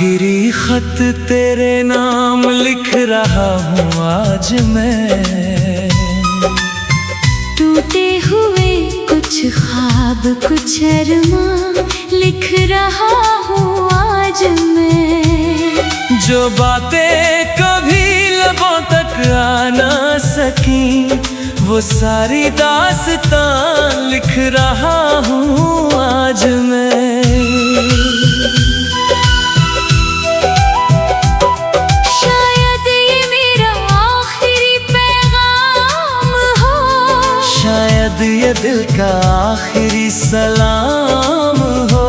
आखिरी खत तेरे नाम लिख रहा हूँ आज मैं। टूटे हुए कुछ ख्वाब कुछ अरमां लिख रहा हूँ आज मैं। जो बातें कभी लबों तक आ ना सकी वो सारी दास्तां लिख रहा हूँ आज मैं। शायद ये मेरा आखिरी पैगाम हो, शायद ये दिल का आखिरी सलाम हो।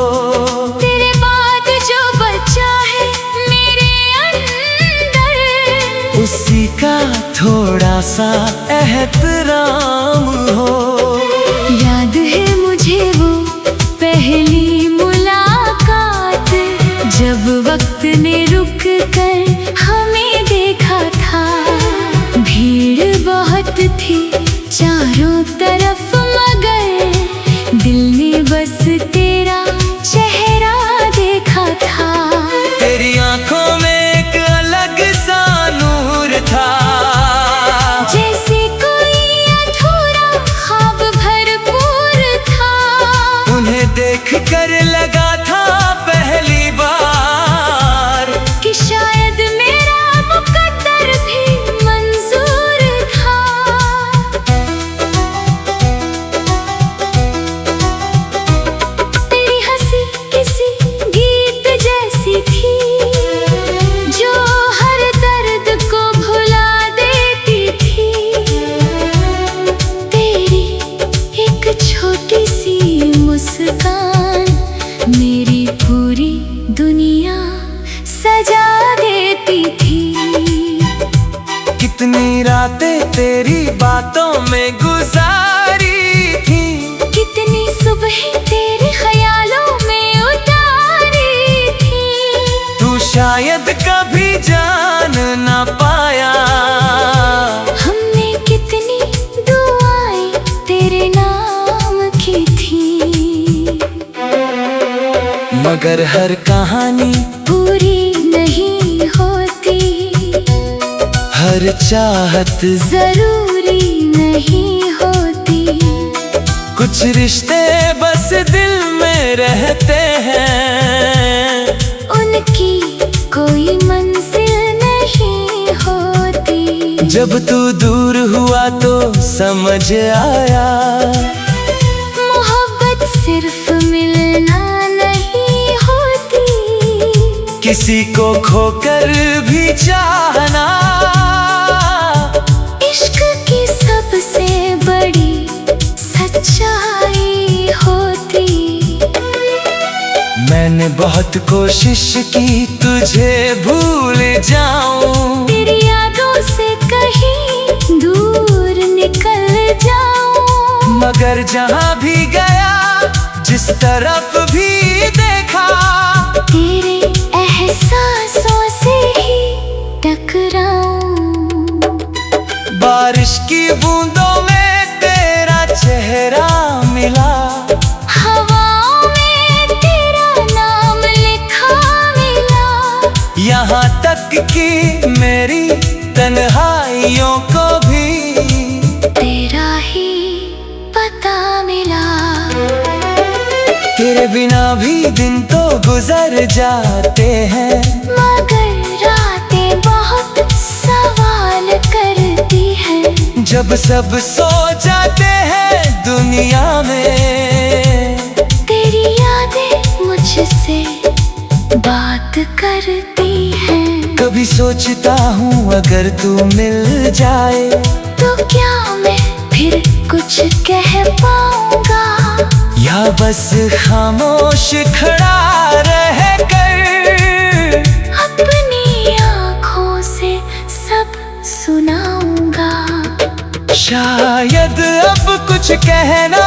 तेरे बाद जो बचा है मेरे अंदर उसी का थोड़ा सा एहतराम हो। याद है मुझे वो पहली मुलाकात, जब वक्त ने रुक कर हमें देखा था। भीड़ बहुत थी चारों तरफ मगर दिल ने बस तेरा चेहरा देखा था। तेरी आंखों में एक अलग सा नूर था, जैसे कोई अधूरा ख्वाब भरपूर था। उन्हें देख कर लगा था पहली बार कि शायद मेरा मुकद्दर भी मंजूर था। तेरी हंसी किसी गीत जैसी थी जो हर दर्द को भुला देती थी। तेरी एक छोटी सी मुस्कान मेरी पूरी दुनिया सजा देती थी। कितनी रातें तेरी बातों में गुजारी थी, कितनी सुबह तेरे ख्यालों में उतारी थी। तू शायद कभी जान ना पाया हमने कितनी दुआएं तेरे नाम की थी। मगर हर कहानी पूरी नहीं होती, हर चाहत जरूरी नहीं होती। कुछ रिश्ते बस दिल में रहते हैं, उनकी कोई मंजिल नहीं होती। जब तू दूर हुआ तो समझ आया मोहब्बत सिर्फ मिलना नहीं होती, किसी को खोकर भी चाहना इश्क की सबसे बड़ी सच्चाई होती। मैंने बहुत कोशिश की तुझे भूल जाऊं, तेरी यादों से कहीं दूर निकल जाऊं। मगर जहां भी गया जिस तरफ भी देखा तेरे एहसासों से ही टकराऊं। बारिश की बूंदों में तेरा चेहरा मिला, हवाओं में तेरा नाम लिखा मिला। यहाँ तक कि मेरी तन्हाइयों को भी तेरा ही पता मिला। तेरे बिना भी दिन तो गुजर जाते हैं, मगर रातें बहुत सवाल करती हैं। जब सब सो जाते हैं दुनिया में तेरी यादें मुझसे बात करती हैं। कभी सोचता हूँ अगर तू मिल जाए तो क्या मैं फिर कुछ कह पाऊंगा, या बस खामोश खड़ा रह कर अपनी आँखों से सब सुनाऊंगा। शायद अब कुछ कहना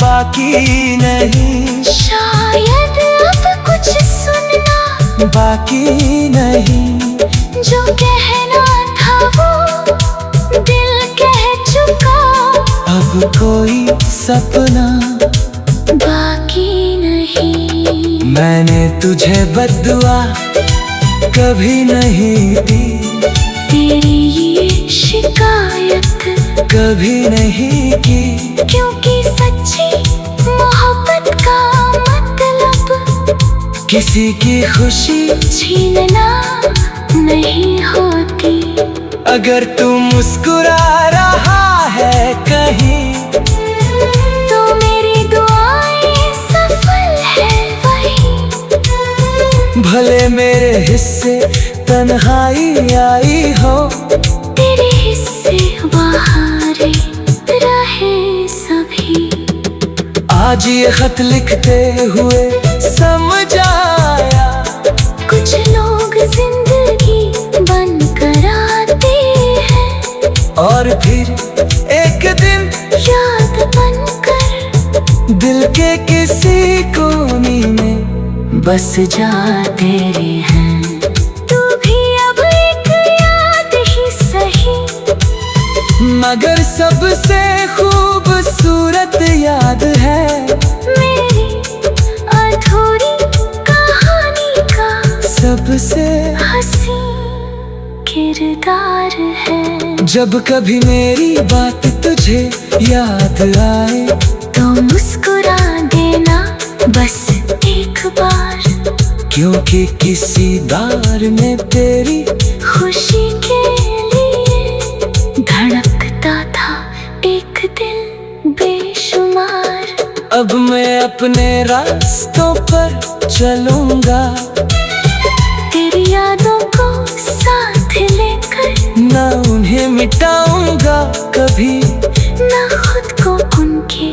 बाकी नहीं, शायद अब कुछ सुनना बाकी नहीं। जो कहना था वो दिल कह चुका, अब कोई सपना बाकी नहीं। मैंने तुझे बद्दुआ कभी नहीं दी, तेरी ये शिकायत कभी नहीं की। क्योंकि सच्ची मोहब्बत का मतलब किसी की खुशी छीनना नहीं होती। अगर तू मुस्कुरा रहा है कहीं, तो मेरी दुआएं सफल है वही। भले मेरे हिस्से तन्हाई आई हो, तेरे हिस्से बाहर रहे सभी। आज ये खत लिखते हुए समझ आया, कुछ लोग जिंदगी बनकर आते हैं और फिर एक दिन याद बनकर दिल के किसी कोने में बस जाते हैं। तू भी अब एक याद ही सही, मगर सबसे खूबसूरत याद है मेरी अधूरी कहानी का सबसे। हंसी किरदार है। जब कभी मेरी बात तुझे याद आए, तो मुस्कुरा देना बस एक बार, क्योंकि किसी बार में तेरी खुशी के लिए धड़कता था एक दिल बेशुमार। अब मैं अपने रास्तों पर चलूंगा, तेरी यादों को साथ लेकर, ना उन्हें मिटाऊंगा कभी, ना खुद को उनके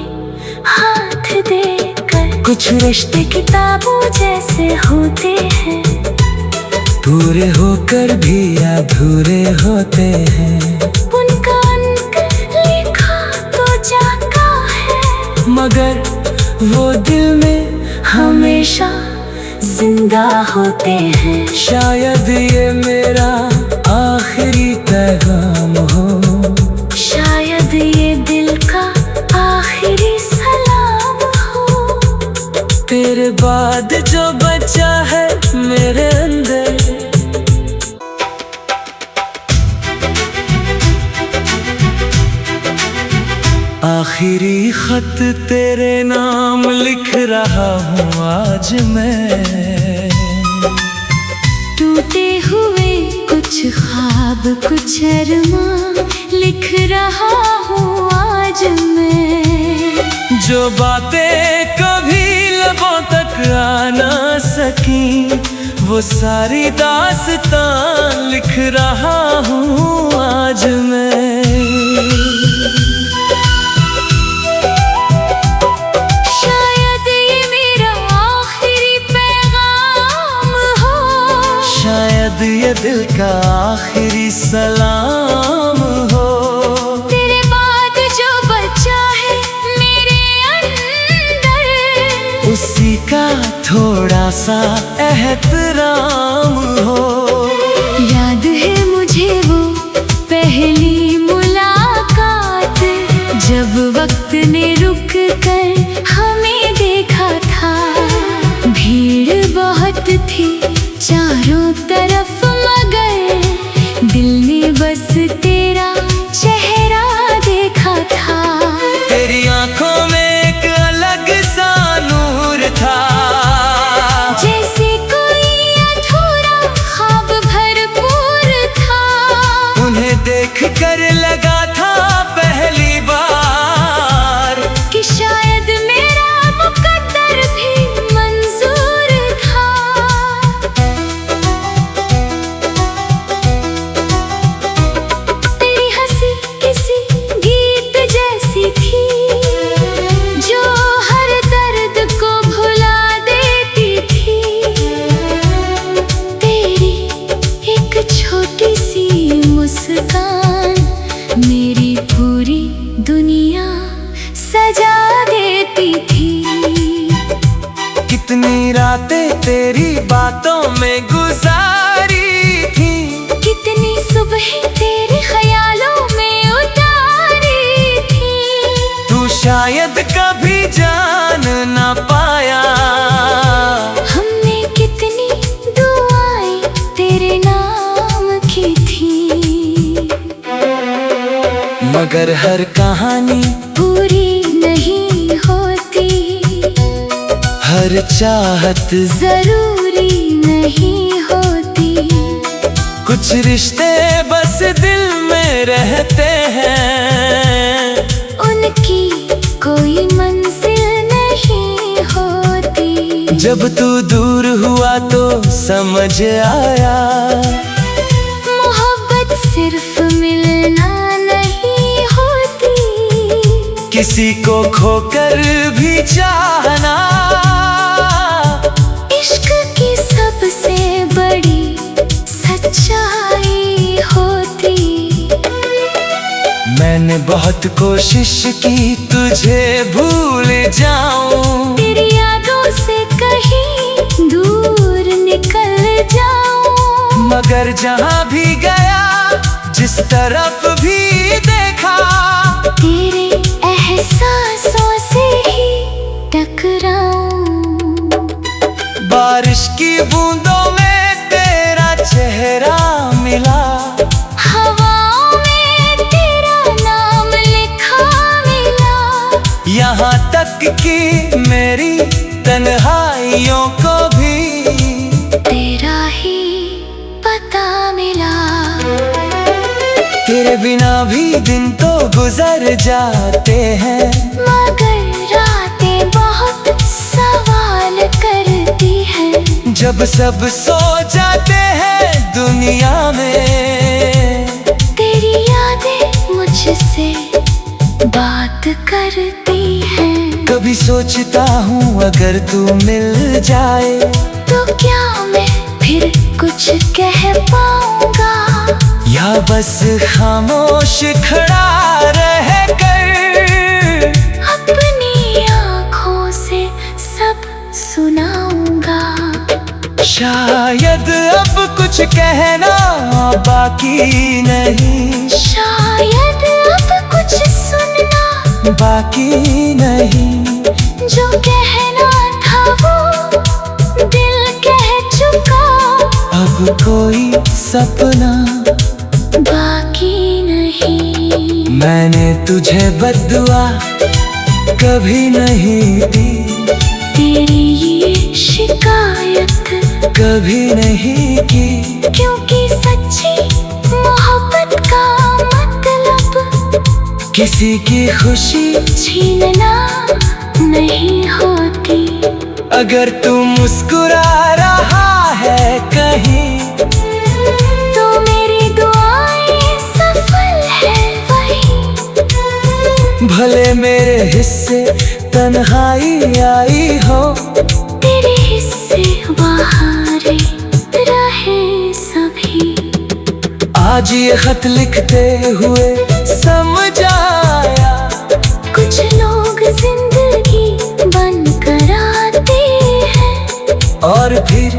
हाथ देकर। कुछ रिश्ते किताबों जैसे होते हैं, पूरे होकर भी अधूरे होते हैं। उनका अंत लिखा तो जाता है, मगर वो दिल में हमेशा जिंदा होते हैं। शायद ये मेरा आखिरी पैगाम हो, शायद ये दिल का आखिरी सलाम हो। तेरे बाद जो बचा है मेरे अंदर, आखिरी खत तेरे नाम लिख रहा हूँ आज मैं। टूटे हुए कुछ ख्वाब कुछ अरमां लिख रहा हूँ आज मैं। जो बातें कभी लबों तक आ ना सकी, वो सारी दास्तां लिख रहा हूँ आज मैं। शायद ये मेरा आखिरी पैगाम हो, शायद ये दिल का आखिरी सलाम हो। तेरे बाद जो बचा है मेरे अंदर, उसी का थोड़ा सा एहतराम हो। याद है मुझे वो पहली मुलाकात, जब वक्त ने रुक कर हमें देखा था। भीड़ बहुत थी चारों तरफ, मगर दिल ने बस तेरा चेहरा देखा था। तेरी आंखों में एक अलग सा नूर था, जैसे कोई अधूरा ख्वाब भरपूर था। उन्हें देख कर लगा था पहली बार कि शायद मेरा मुकद्दर भी मंजूर था। तेरी हंसी किसी गीत जैसी थी, जो हर दर्द को भुला देती थी। तेरी एक छोटी सी मुस्कान मेरी पूरी दुनिया सजा देती थी। कितनी रातें तेरी बातों में गुजारी थी, कितनी सुबह तेरे ख्यालों में उतारी थी। तू शायद कभी जान ना पाया। हमने कितनी दुआएं तेरे मगर हर कहानी पूरी नहीं होती, हर चाहत जरूरी नहीं होती। कुछ रिश्ते बस दिल में रहते हैं, उनकी कोई मंजिल नहीं होती। जब तू दूर हुआ तो समझ आया, मोहब्बत सिर्फ मिलना नहीं होती, किसी को खोकर भी चाहना। इश्क की सबसे बड़ी सच्चाई होती। मैंने बहुत कोशिश की तुझे भूल जाऊं, तेरी यादों से कहीं दूर निकल जाऊं। मगर जहां भी गया, जिस तरफ भी देखा, तेरे एहसासों से ही टकराऊं। बारिश की बूंदों में तेरा चेहरा मिला, हवाओं में तेरा नाम लिखा मिला। यहाँ तक कि मेरी तन्हाइयों को भी तेरा ही पता मिला। तेरे बिना भी दिन तो गुजर जाते हैं, मगर रातें बहुत सवाल करती हैं। जब सब सो जाते हैं दुनिया में, तेरी यादें मुझसे बात करती हैं। कभी सोचता हूँ अगर तू मिल जाए, तो क्या मैं फिर कुछ कह पाऊंगा, या बस खामोश खड़ा रह कर अपनी आँखों से सब सुनाऊंगा। शायद अब कुछ कहना बाकी नहीं, शायद अब कुछ सुनना बाकी नहीं। जो कहना था वो दिल कह चुका, अब कोई सपना बाकी नहीं। मैंने तुझे बद्दुआ कभी नहीं दी, तेरी ये शिकायत कभी नहीं की, क्योंकि सच्ची मोहब्बत का मतलब किसी की खुशी छीनना नहीं होती। अगर तू मुस्कुरा रहा है कहीं, तो मेरी दुआएं सफल है वही। भले मेरे हिस्से तन्हाई आई हो, तेरे हिस्से बाहर रहे सभी। आज ये खत लिखते हुए समझ आया, कुछ लोग जिंदगी बनकर आते हैं, और फिर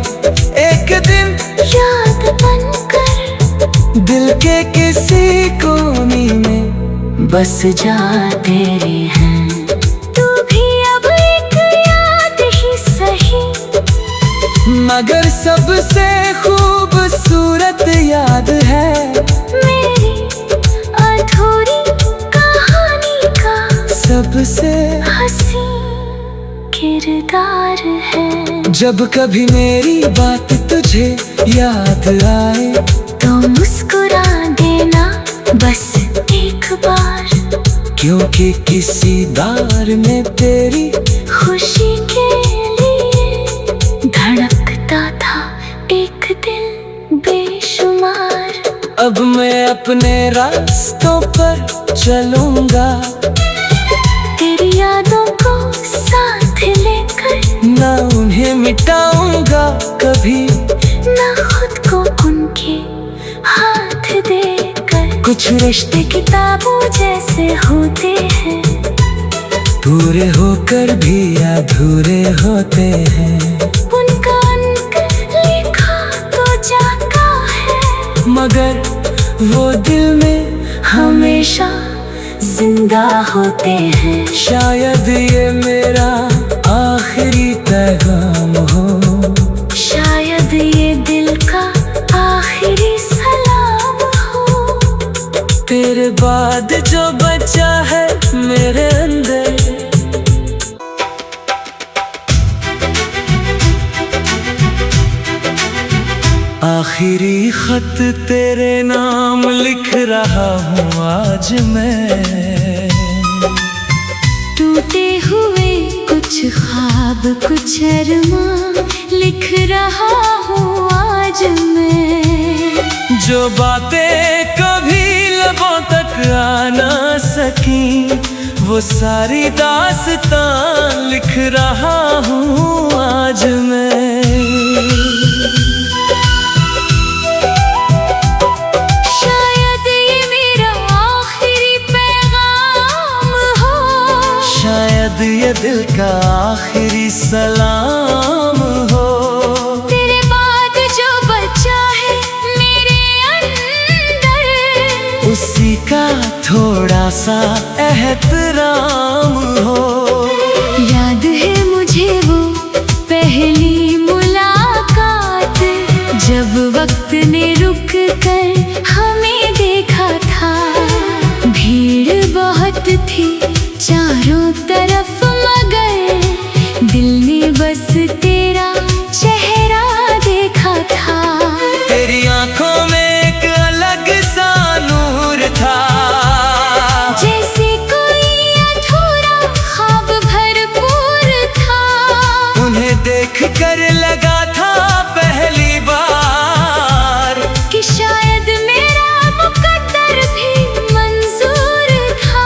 एक दिन याद बनकर दिल के किसी कोने में बस जाते हैं। तू भी अब एक याद ही सही, मगर सबसे खूबसूरत याद है मेरी अधूरी कहानी का सबसे हंसी किरदार है। जब कभी मेरी बात तुझे याद आए, तो मुस्कुरा देना बस एक बार, क्योंकि किसी दार में तेरी खुशी के लिए धड़कता था एक दिल बेशुमार। अब मैं अपने रास्तों पर चलूंगा, तेरी यादों को साथ लेकर, ना उन्हें मिटाऊंगा कभी, ना खुद को उनके हाथ देकर। कुछ रिश्ते किताबों जैसे होते हैं, पूरे होकर भी अधूरे होते हैं। उनका अंत लिखा तो जाता है, मगर वो दिल में हमेशा जिंदा होते हैं। शायद ये मेरा आखिरी पैगाम हो, शायद ये दिल का आखिरी सलाम हो। तेरे बाद जो आखिरी खत तेरे नाम लिख रहा हूँ आज मैं। टूटे हुए कुछ ख्वाब कुछ अरमां लिख रहा हूँ आज मैं। जो बातें कभी लबों तक आ ना सकी वो सारी दास्तां लिख रहा हूँ आज मैं। शायद ये मेरा आखिरी पैगाम हो, शायद ये दिल का आखिरी सलाम हो। तेरे बाद जो बचा है मेरे अंदर उसी का थोड़ा सा एहतराम हो। याद है मुझे वो पहली मुलाकात जब वक्त ने रुक कर हमें देखा था। भीड़ बहुत थी चारों तरफ मगर दिल ने बस तेरा चेहरा देखा था। तेरी आंखों में एक अलग सा नूर था, जैसे कोई अधूरा ख्वाब भरपूर था। उन्हें देख कर लगा था पहली बार कि शायद मेरा मुकद्दर भी मंजूर था।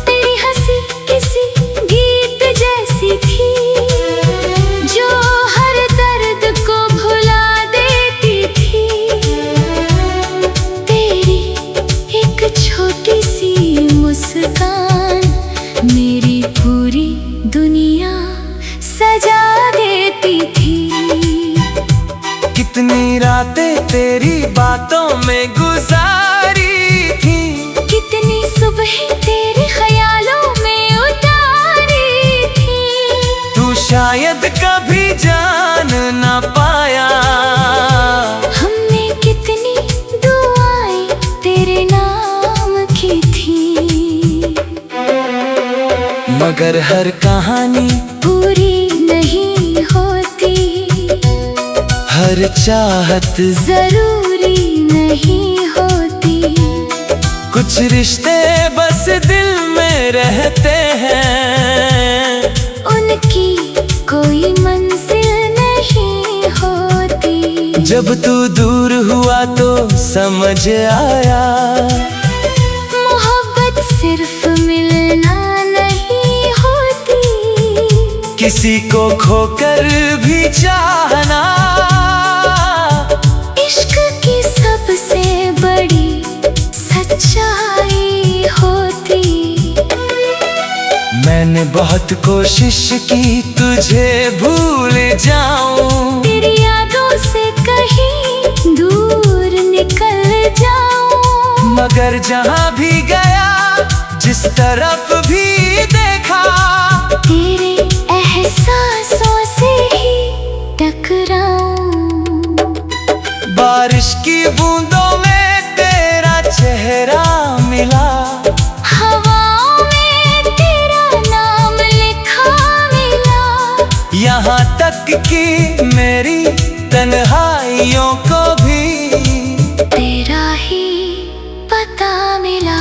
तेरी हंसी किसी गीत जैसी थी जो हर दर्द को भुला देती थी। तेरी एक छोटी सी मुस्कान मेरी पूरी दुनिया सजा देती थी। कितनी रातें तेरी बातों में गुजारी थी, कितनी सुबह तेरे ख्यालों में उतारी थी। तू शायद कभी जान ना पाया हमने कितनी दुआएं तेरे नाम की थी। मगर हर कहानी पूरी नहीं होती, हर चाहत जरूरी नहीं होती। कुछ रिश्ते बस दिल में रहते हैं, उनकी कोई मंजिल नहीं होती। जब तू दूर हुआ तो समझ आया मोहब्बत सिर्फ मिलना नहीं होती, किसी को खोकर भी चाहना इश्क की सबसे बड़ी सच्चाई होती। मैंने बहुत कोशिश की तुझे भूल जाऊं, तेरी यादों से कहीं दूर निकल जाऊं। मगर जहां भी गया जिस तरफ भी देखा तेरे एहसासों से ही टकराऊं। बारिश की बूंदों में तेरा चेहरा मिला, हवाओं में तेरा नाम लिखा मिला। यहाँ तक कि मेरी तन्हाइयों को भी तेरा ही पता मिला।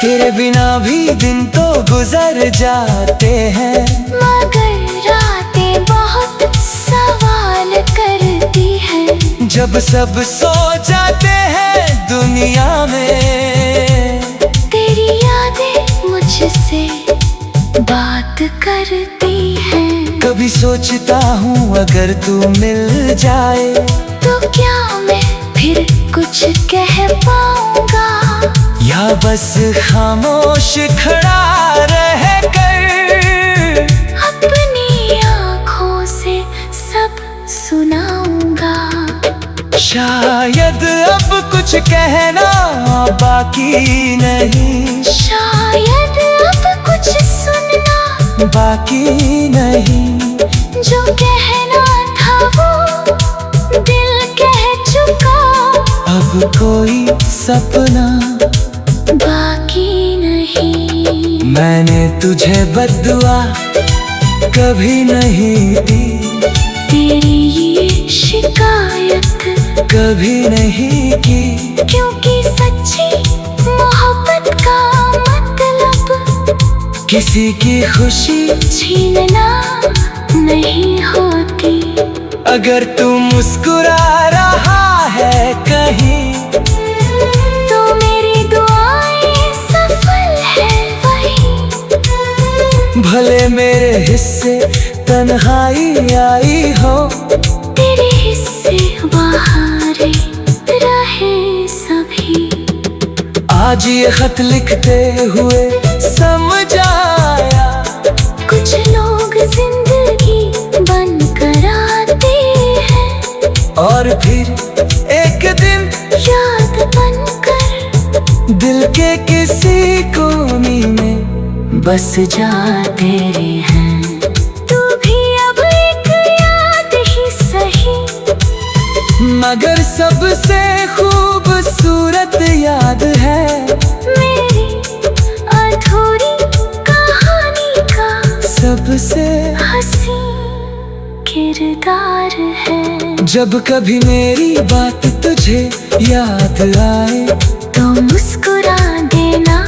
तेरे बिना भी दिन तो गुजर जाते हैं, मगर रातें बहुत सवाल करती हैं। जब सब सो जाते हैं दुनिया में तेरी यादें मुझसे बात करती हैं। कभी सोचता हूँ अगर तू मिल जाए तो क्या मैं फिर कुछ कह पाऊंगा, या बस खामोश खड़ा रह कर अपनी आँखों से सब सुनाऊंगा। शायद अब कुछ कहना बाकी नहीं, शायद अब कुछ सुनना बाकी नहीं। जो कहना था वो दिल कह चुका, अब कोई सपना बाकी नहीं। मैंने तुझे बद्दुआ कभी नहीं दी, तेरी ये शिकायत कभी नहीं की। क्योंकि सच्ची मोहब्बत का मतलब किसी की खुशी छीनना नहीं होती। अगर तू मुस्कुरा रहा है कहीं, तो मेरी दुआएं सफल है वही। भले मेरे हिस्से तन्हाई आई हो, तेरे हिस्से बाहर रहे सभी। आज ये खत लिखते हुए समझ आया, कुछ लोग जिंदगी बन कर आते हैं, और फिर एक दिन याद बनकर दिल के किसी कोने में बस जाते हैं। तू भी अब एक याद ही सही, मगर सबसे खूबसूरत याद है मेरी अधूरी कहानी का सबसे। हंसी किरदार है। जब कभी मेरी बात तुझे याद आए, तो मुस्कुरा देना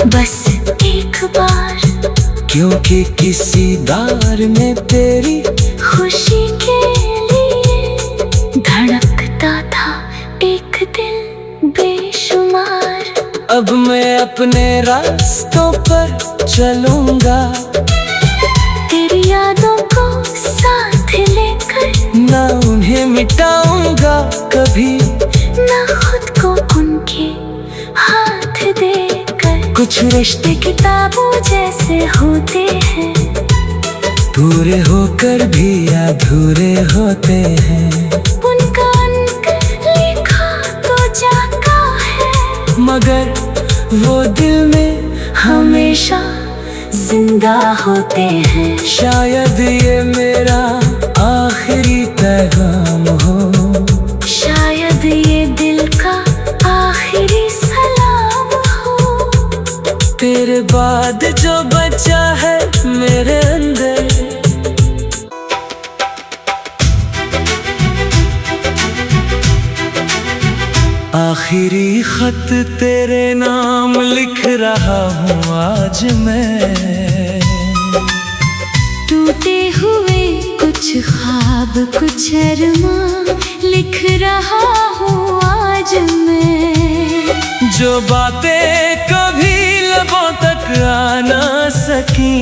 बस एक बार, क्योंकि किसी बार में तेरी खुशी के लिए धड़कता था एक दिल बेशुमार। अब मैं अपने रास्तों पर चलूंगा, तेरी यादों को साथ लेकर, ना उन्हें मिटाऊंगा कभी, ना खुद को उनके हाथ देकर। कुछ रिश्ते किताबों जैसे होते हैं, पूरे होकर भी अधूरे होते हैं। उनका अंत लिखा तो जाता है, मगर वो दिल में हमेशा जिंदा होते हैं। शायद ये मेरा आखिरी पैगाम हो, शायद ये दिल का आखिरी सलाम हो। तेरे बाद जो बचा है मेरे अंदर, आखिरी खत तेरे नाम लिख रहा हूँ आज मैं। टूटे हुए कुछ ख्वाब कुछ अरमां लिख रहा हूँ आज मैं। जो बातें कभी लबों तक आ ना सकी,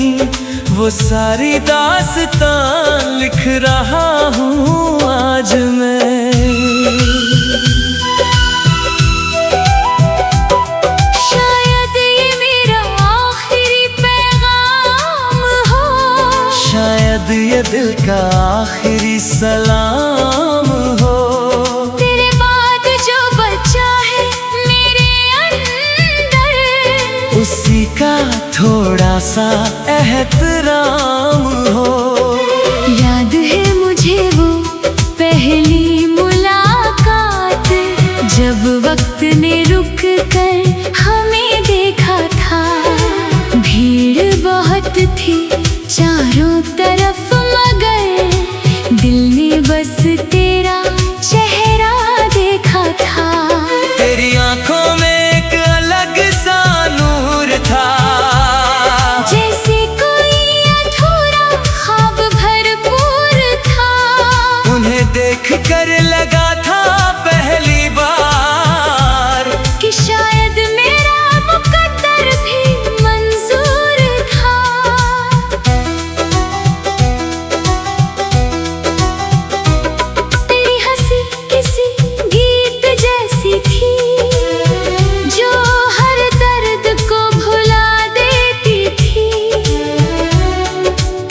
वो सारी दास्तां लिख रहा हूँ आज मैं। शायद ये मेरा आखिरी पैगाम हो, शायद ये दिल का आखिरी सलाम हो। तेरे बाद जो बचा है मेरे अंदर, उसी का थोड़ा सा एहतराम हो। याद है मुझे वो पहली मुलाकात, जब वक्त ने रुक कर हमें देखा था। भीड़ बहुत थी चारों तरफ, मगर दिल ने बस तेरा चेहरा देखा था। तेरी आंखों में एक अलग सा नूर था, जैसे कोई अधूरा ख्वाब भरपूर था। उन्हें देख कर लगा था पहली बार कि शायद मेरा मुकद्दर भी मंजूर था। तेरी हंसी किसी गीत जैसी थी, जो हर दर्द को भुला देती थी।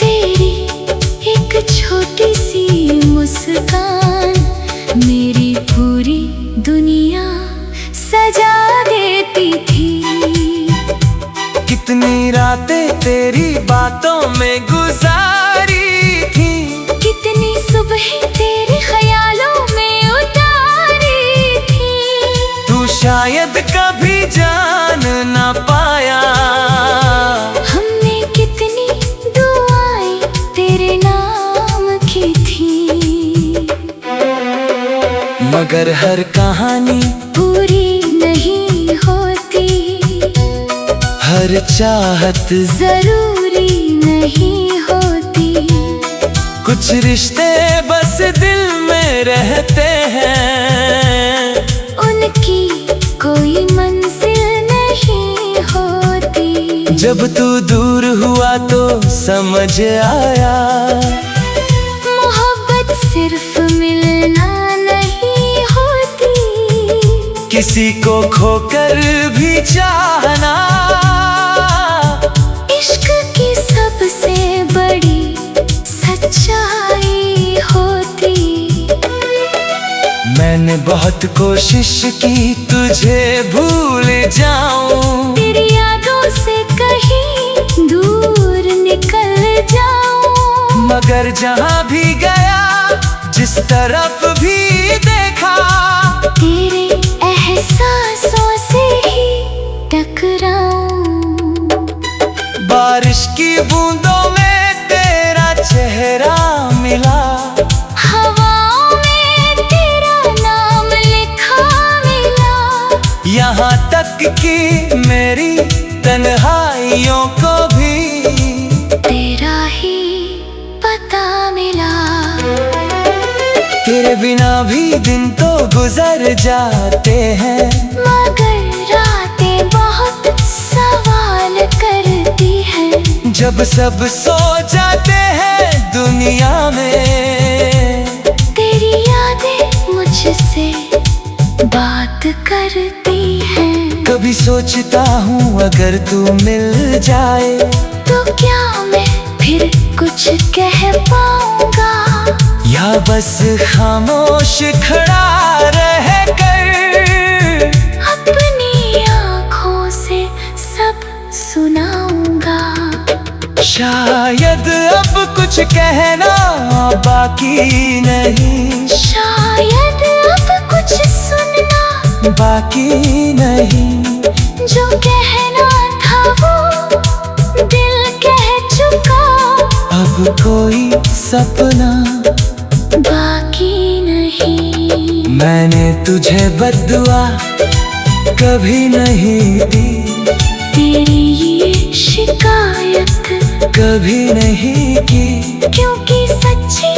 तेरी एक छोटी सी मुस्कान मेरी पूरी दुनिया सजा देती थी। कितनी रातें तेरी बातों में गुजारी थी, कितनी सुबह तेरे ख्यालों में उतारी थी। तू शायद कभी जान ना पाया। हमने कितनी दुआएं तेरे मगर हर कहानी पूरी नहीं होती, हर चाहत जरूरी नहीं होती। कुछ रिश्ते बस दिल में रहते हैं, उनकी कोई मंजिल नहीं होती। जब तू दूर हुआ तो समझ आया, मोहब्बत सिर्फ मिलना नहीं होती, किसी को खोकर भी चाहना। इश्क की सबसे बड़ी सच्चाई होती। मैंने बहुत कोशिश की तुझे भूल जाऊं, तेरी यादों से कहीं दूर निकल जाऊं। मगर जहां भी गया, जिस तरफ भी देखा, तेरे एहसासों से ही टकराऊं। बारिश की बूंदों में तेरा चेहरा मिला, हवाओं में तेरा नाम लिखा मिला। यहाँ तक कि मेरी तन्हाइयों को भी तेरा ही पता मिला। तेरे बिना भी दिन तो गुजर जाते हैं, मगर रातें बहुत सवाल करती हैं। जब सब सो जाते हैं दुनिया में, तेरी यादें मुझसे बात करती हैं। कभी सोचता हूँ अगर तू मिल जाए, तो क्या मैं फिर कुछ कह पाऊंगा, या बस खामोश खड़ा रह कर अपनी आँखों से सब सुनाऊंगा। शायद अब कुछ कहना बाकी नहीं, शायद अब कुछ सुनना बाकी नहीं। जो कहना था वो दिल कह चुका, अब कोई सपना बाकी नहीं। मैंने तुझे बद्दुआ कभी नहीं दी, तेरी ये शिकायत कभी नहीं की, क्योंकि सच्ची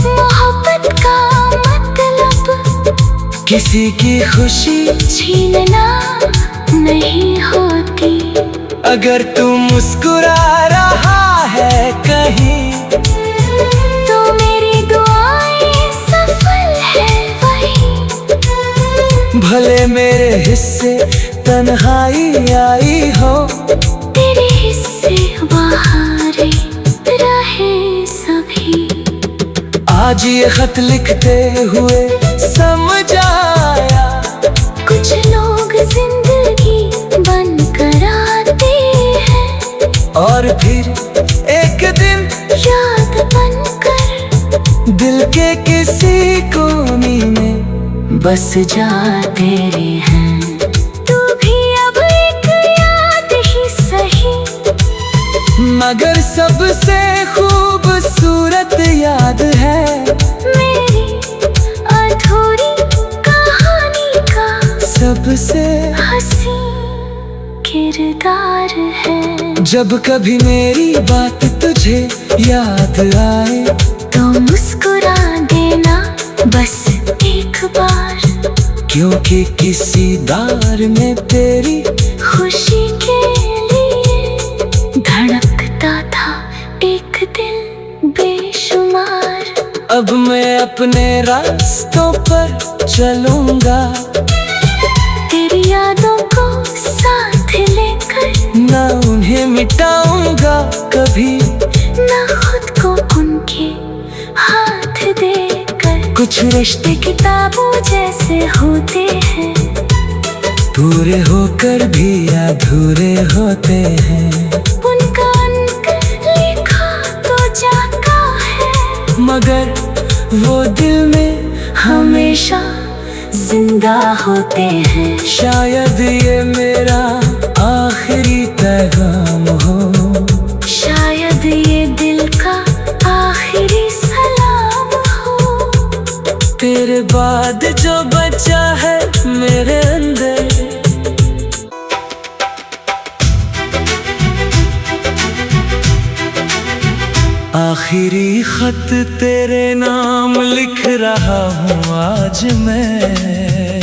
मोहब्बत का मतलब किसी की खुशी छीनना नहीं होती। अगर तू मुस्कुरा रहा है कहीं, तो मेरी दुआएं सफल है वही। भले मेरे हिस्से तन्हाई आई हो, तेरे हिस्से बहारे रहे सभी। आज ये खत लिखते हुए समझ आया, कुछ लोग जिंदगी बनकर आते हैं, और फिर एक दिन याद बनकर दिल के किसी कोने में बस जाते हैं। तू भी अब एक याद ही सही, मगर सबसे खूबसूरत याद है मेरी अधूरी कहानी का सबसे। हंसी किरदार है। जब कभी मेरी बात तुझे याद आए, तो मुस्कुरा देना बस एक बार, क्योंकि किसी दार में तेरी खुशी के लिए धड़कता था एक दिल बेशुमार। अब मैं अपने रास्तों पर चलूंगा, तेरी यादों को साथ लेकर, ना उन्हें मिटाऊंगा कभी, ना खुद को उनके हाथ देकर। कुछ रिश्ते किताबों जैसे होते हैं, पूरे होकर भी अधूरे होते हैं। उनका अंत लिखा तो जाता है, मगर वो दिल में हमेशा जिंदा होते हैं। शायद ये मेरा आखिरी पैगाम हो, शायद ये दिल का आखिरी सलाम हो। तेरे बाद जो आखिरी खत तेरे नाम लिख रहा हूँ आज मैं।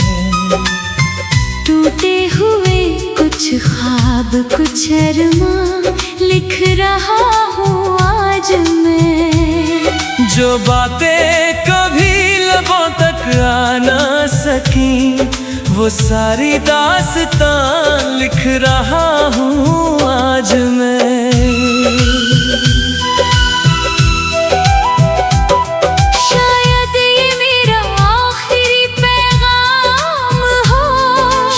टूटे हुए कुछ ख्वाब कुछ अरमां लिख रहा हूँ आज मैं। जो बातें कभी लबों तक आ ना सकी वो सारी दास्तां लिख रहा हूँ आज मैं। शायद ये मेरा आखिरी पैगाम हो,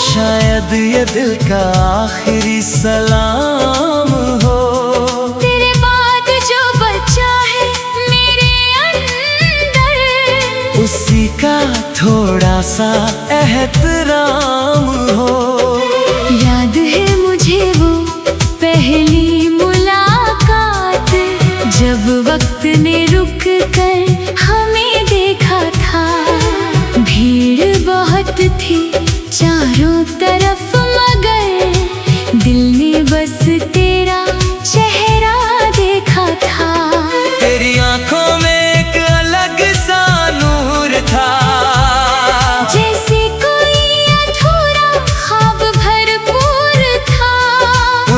शायद ये दिल का आखिरी सलाम हो। तेरे बाद जो बचा है मेरे अंदर उसी का थोड़ा सा एहतराम हो। याद है मुझे वो पहली मुलाकात जब वक्त ने रुक कर हमें देखा था। भीड़ बहुत थी चारों तरफ मगर दिल ने बस तेरा चेहरा देखा था। तेरी आंखों में एक अलग सा नूर था, जैसे कोई अधूरा ख्वाब भरपूर था।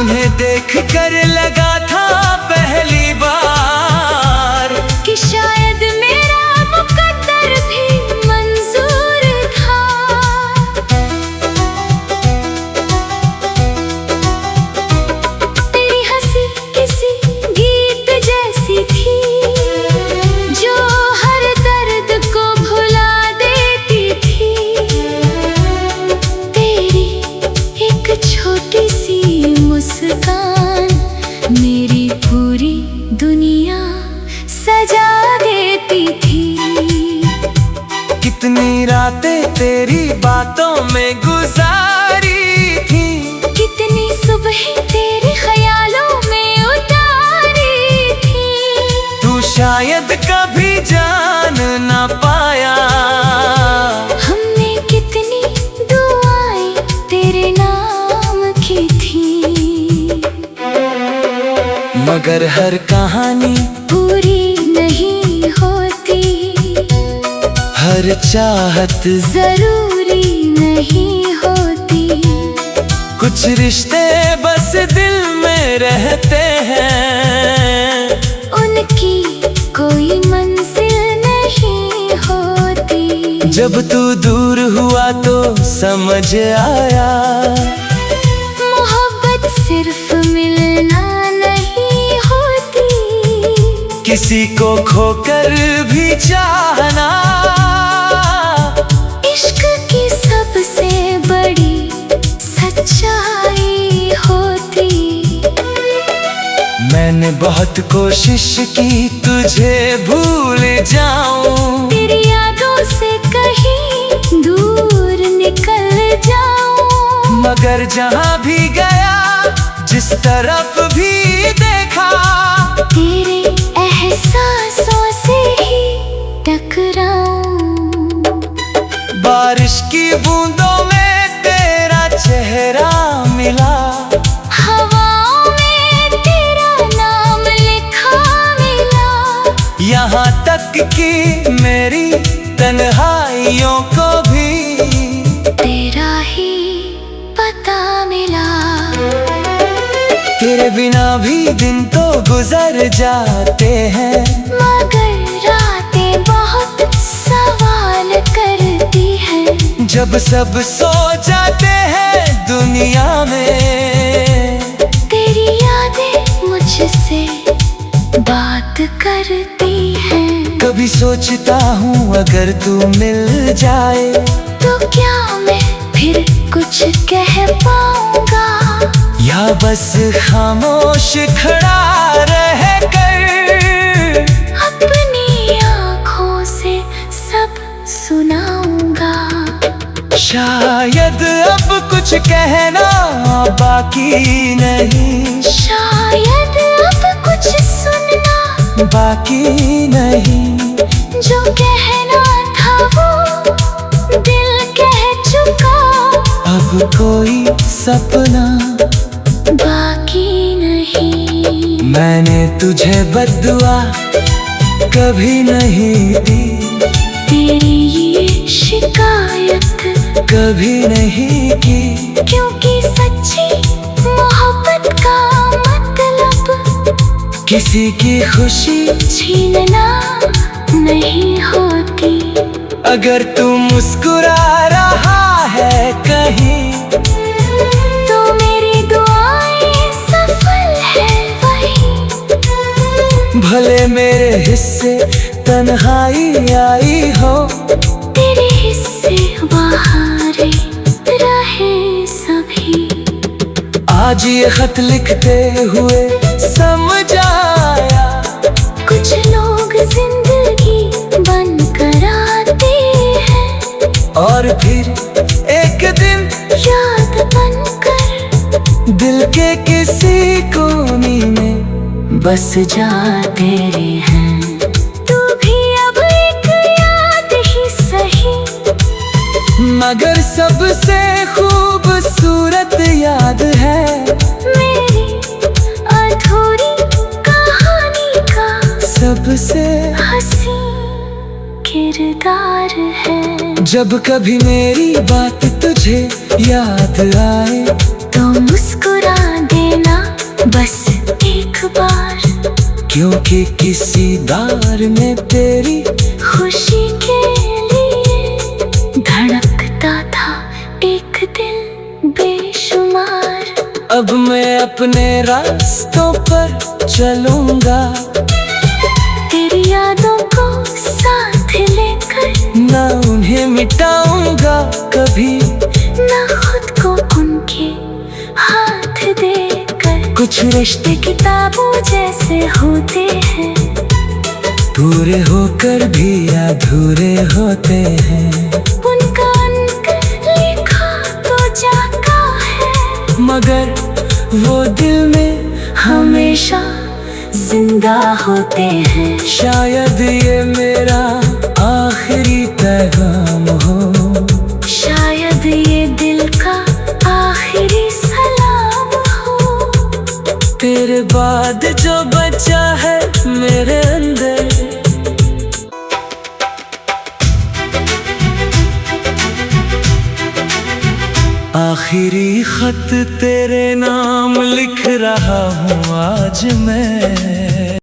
उन्हें देख कर लगा था पहली बार कि शायद मेरा मुकद्दर भी मंजूर था। तेरी हंसी किसी गीत जैसी थी जो हर दर्द को भुला देती थी। तेरी एक छोटी सी मुस्कान मेरी पूरी दुनिया सजा देती थी। कितनी रातें तेरी बातों में गुजारी थी, कितनी सुबह तेरे ख्यालों में उतारी थी। तू शायद कभी जान ना पाया हमने कितनी दुआएं तेरे नाम की थी। मगर हर कहानी पूरी नहीं होती, हर चाहत जरूरी नहीं होती। कुछ रिश्ते बस दिल में रहते हैं, उनकी कोई मंजिल नहीं होती। जब तू दूर हुआ तो समझ आया मोहब्बत सिर्फ मिलना नहीं होती, किसी को खोकर भी चाहना इश्क की सबसे बड़ी सच्चाई होती। मैंने बहुत कोशिश की तुझे भूल जाऊं, तेरी यादों से कहीं दूर निकल जाऊं। मगर जहां भी गया जिस तरफ भी देखा तेरे एहसासों से ही टकराऊं। बारिश की बूंदों में तेरा चेहरा मिला, हवाओं में तेरा नाम लिखा मिला। यहाँ तक कि मेरी तन्हाइयों को भी तेरा ही पता मिला। तेरे बिना भी दिन तो गुजर जाते हैं, मगर रातें बहुत सवाल करती हैं। जब सब सो जाते हैं दुनिया में तेरी यादें मुझसे बात करती हैं। कभी सोचता हूँ अगर तू मिल जाए तो क्या मैं फिर कुछ कह पाऊंगा, या बस खामोश खड़ा रह कर अपनी आँखों से सब सुनाऊंगा। शायद अब कुछ कहना बाकी नहीं, शायद अब कुछ सुनना बाकी नहीं। जो कहना था वो दिल कह चुका, अब कोई सपना बाकी नहीं। मैंने तुझे बद्दुआ कभी नहीं दी, तेरी ये शिकायत कभी नहीं की। क्योंकि सच्ची मोहब्बत का मतलब किसी की खुशी छीनना नहीं होती। अगर तू मुस्कुरा रहा है कहीं, तो मेरी दुआएं सफल है वही। भले मेरे हिस्से तन्हाई आई हो, तेरे हिस्से बाहर रहे सभी। आज ये खत लिखते हुए समझ आया, कुछ लोग जिंदगी बनकर आते हैं, और फिर एक दिन याद बनकर दिल के किसी कोने में बस जाते हैं। तू भी अब एक याद ही सही, मगर सबसे खूबसूरत याद है मेरी अधूरी कहानी का सबसे। हंसी किरदार है। जब कभी मेरी बात तुझे याद आए, तो मुस्कुरा देना बस एक बार। क्योंकि किसी बार में तेरी खुशी के लिए धड़कता था एक दिल बेशुमार। अब मैं अपने रास्तों पर चलूंगा, तेरी यादों को साथ लेकर, ना उन्हें मिटाऊंगा कभी, ना खुद को उनके हाथ देकर। कुछ रिश्ते किताबों जैसे होते हैं, पूरे होकर भी अधूरे होते हैं। उनका अंत लिखा तो जाता है, मगर वो दिल में हमेशा जिंदा होते हैं। शायद ये मेरा आखिरी पैगाम हो, शायद ये दिल का आखिरी सलाम हो। तेरे बाद जो बचा है मेरे अंदर, आखिरी खत तेरे नाम लिख रहा हूँ आज मैं।